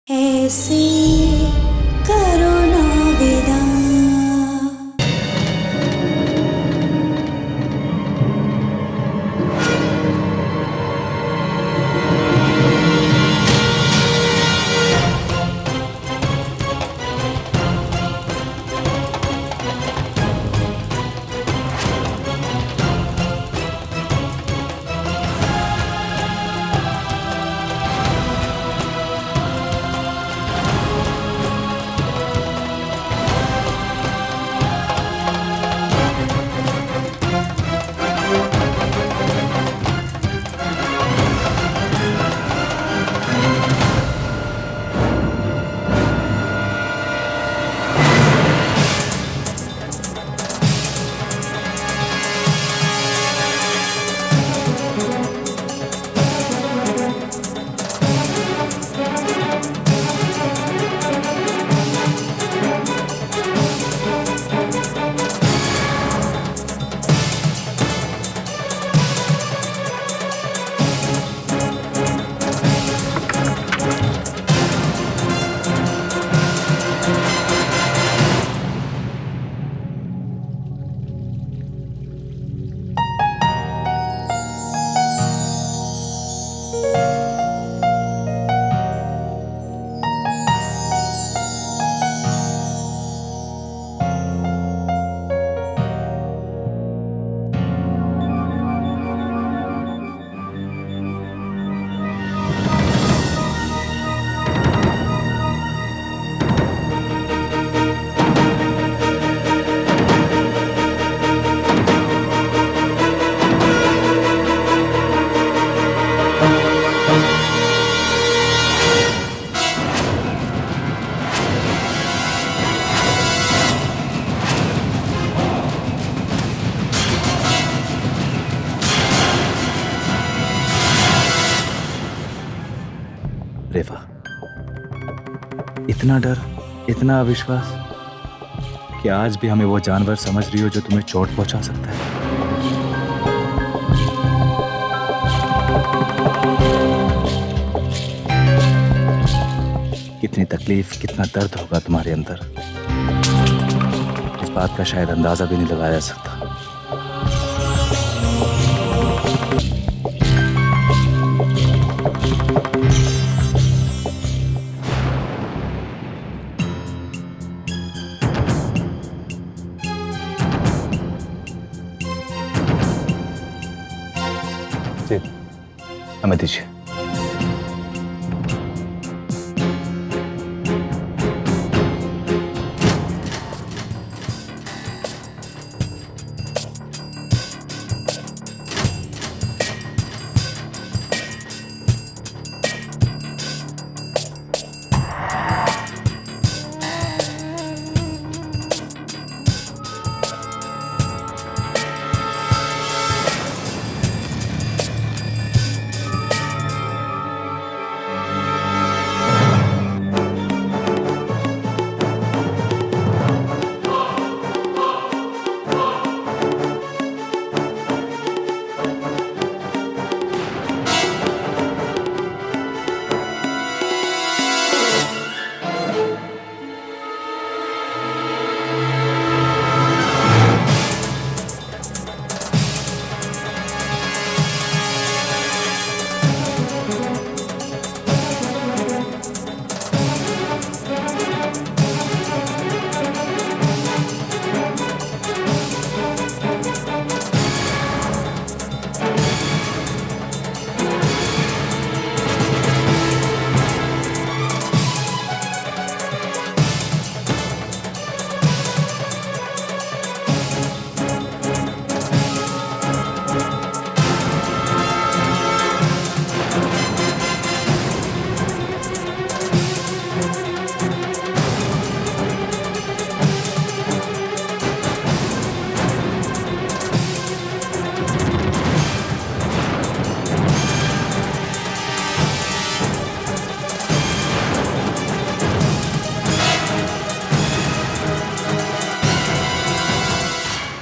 ऐसे करो ना विदा। रेफा, इतना डर, इतना अविश्वास कि आज भी हमें वो जानवर समझ रही हो जो तुम्हें चोट पहुंचा सकता है। कितनी तकलीफ, कितना दर्द होगा तुम्हारे अंदर, इस बात का शायद अंदाजा भी नहीं लगाया जा सकता। जी, हमें दीजिए।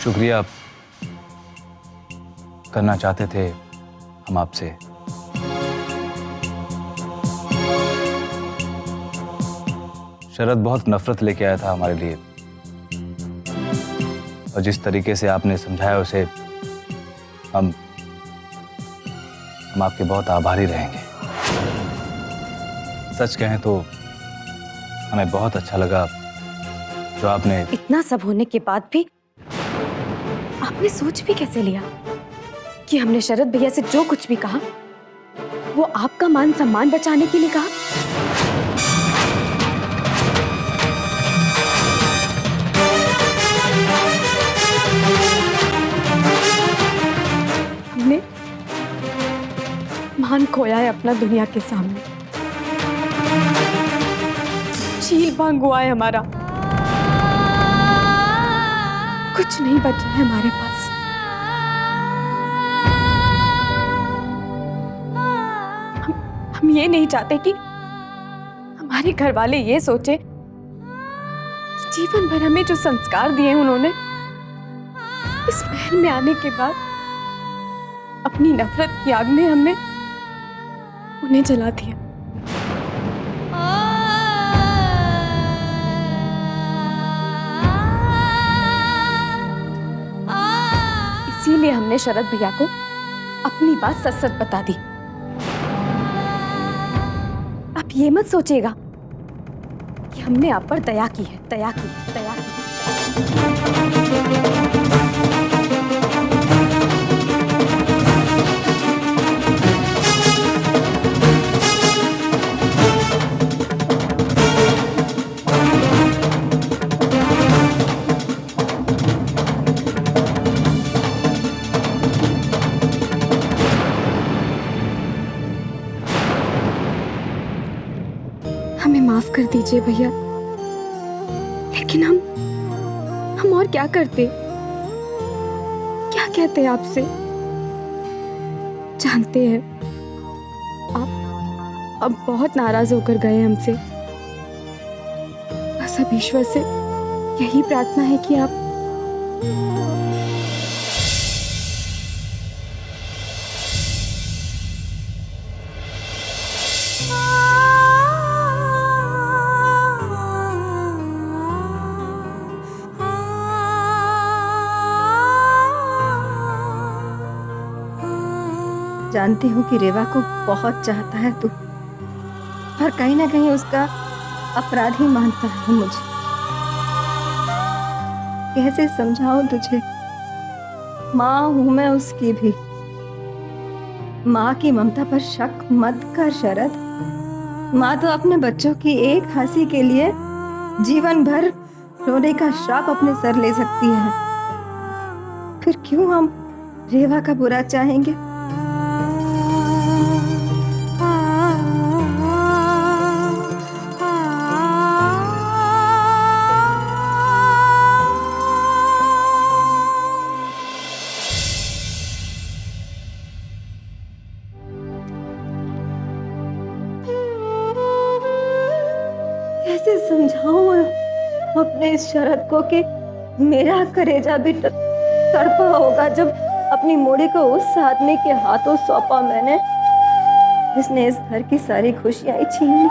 शुक्रिया करना चाहते थे हम आपसे, शरद बहुत नफरत लेके आया था हमारे लिए, और जिस तरीके से आपने समझाया उसे, हम आपके बहुत आभारी रहेंगे। सच कहें तो हमें बहुत अच्छा लगा जो आपने। इतना सब होने के बाद भी आपने सोच भी कैसे लिया कि हमने शरद भैया से जो कुछ भी कहा वो आपका मान सम्मान बचाने के लिए कहा? हमने मान खोया है अपना दुनिया के सामने, चील भांग हुआ है हमारा, कुछ नहीं बचा है हमारे पास। हम ये नहीं चाहते कि हमारे घर वाले ये सोचे कि जीवन भर हमें जो संस्कार दिए उन्होंने, इस महल में आने के बाद अपनी नफरत की आग में हमने उन्हें जला दिया। इसीलिए हमने शरद भैया को अपनी बात सच सच बता दी। आप ये मत सोचिएगा कि हमने आप पर दया की है, दया की, दया की। हमें माफ कर दीजिए भैया, लेकिन हम और क्या करते, क्या कहते आपसे? जानते हैं आप अब बहुत नाराज होकर गए हमसे। बस अब ईश्वर से यही प्रार्थना है कि आप जानती हूँ कि रेवा को बहुत चाहता है तू, पर कहीं ना कहीं उसका अपराधी मानता है मुझे। कैसे समझाऊं तुझे? माँ हूं मैं उसकी भी। माँ की ममता पर शक मत कर शरद। माँ तो अपने बच्चों की एक हंसी के लिए जीवन भर रोने का श्राप अपने सर ले सकती है। फिर क्यों हम रेवा का बुरा चाहेंगे? कैसे समझाऊं अपने इस शरद को कि मेरा कलेजा भी तड़पा होगा जब अपनी मोड़ी को उस आदमी के हाथों सौंपा मैंने, जिसने इस घर की सारी खुशियां छीन ली।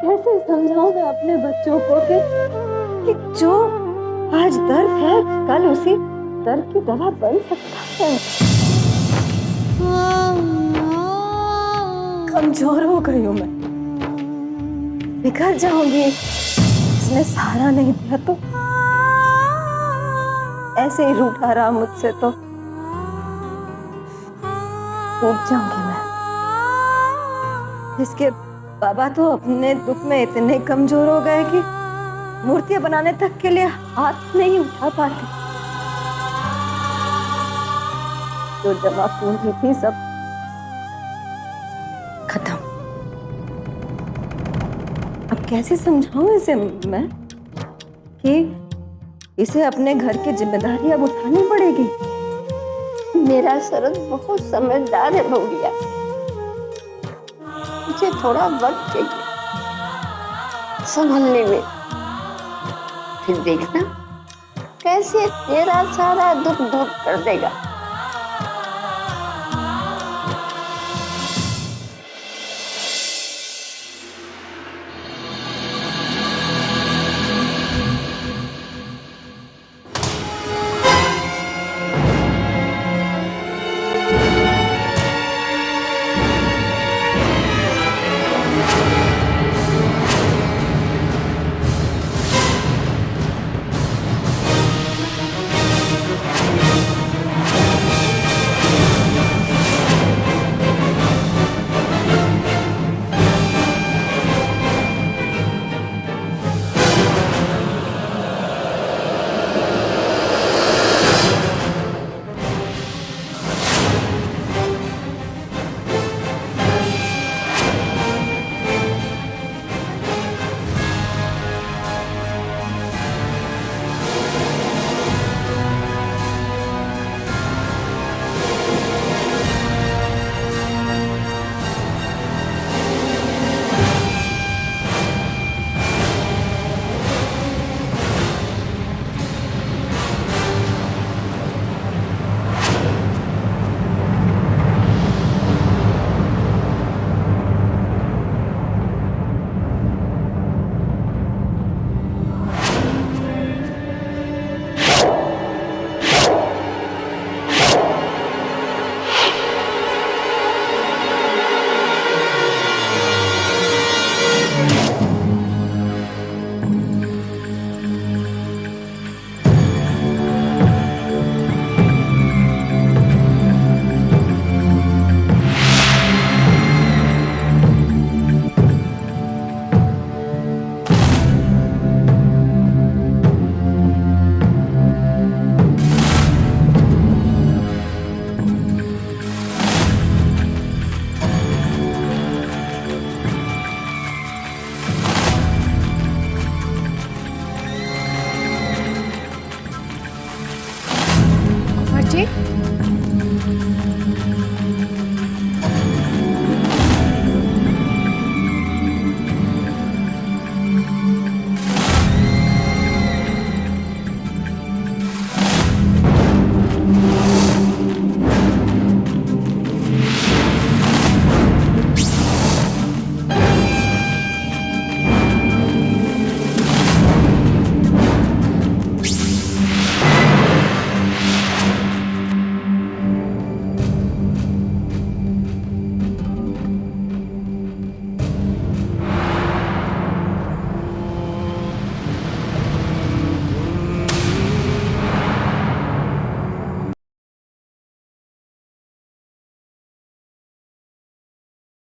कैसे समझाऊं मैं अपने बच्चों को कि जो आज दर्द है कल उसी दर्द की दवा बन सकता है। कमजोर हो गई हूं मैं, बिखर जाऊंगी। इसने सहारा नहीं दिया तो ऐसे ही रूठा रहा मुझसे तो टूट जाऊंगी मैं। इसके बाबा तो अपने दुख में इतने कमजोर हो गए कि मूर्तियां बनाने तक के लिए हाथ नहीं उठा पाते। जो जमा पूंजी थी सब खत्म। अब कैसे समझाऊं इसे मैं कि इसे अपने घर की जिम्मेदारी अब उठानी पड़ेगी। मेरा शरद बहुत समझदार है भौरिया, मुझे थोड़ा वक्त चाहिए संभलने में। फिर देखना कैसे तेरा सारा दुख दूर कर देगा।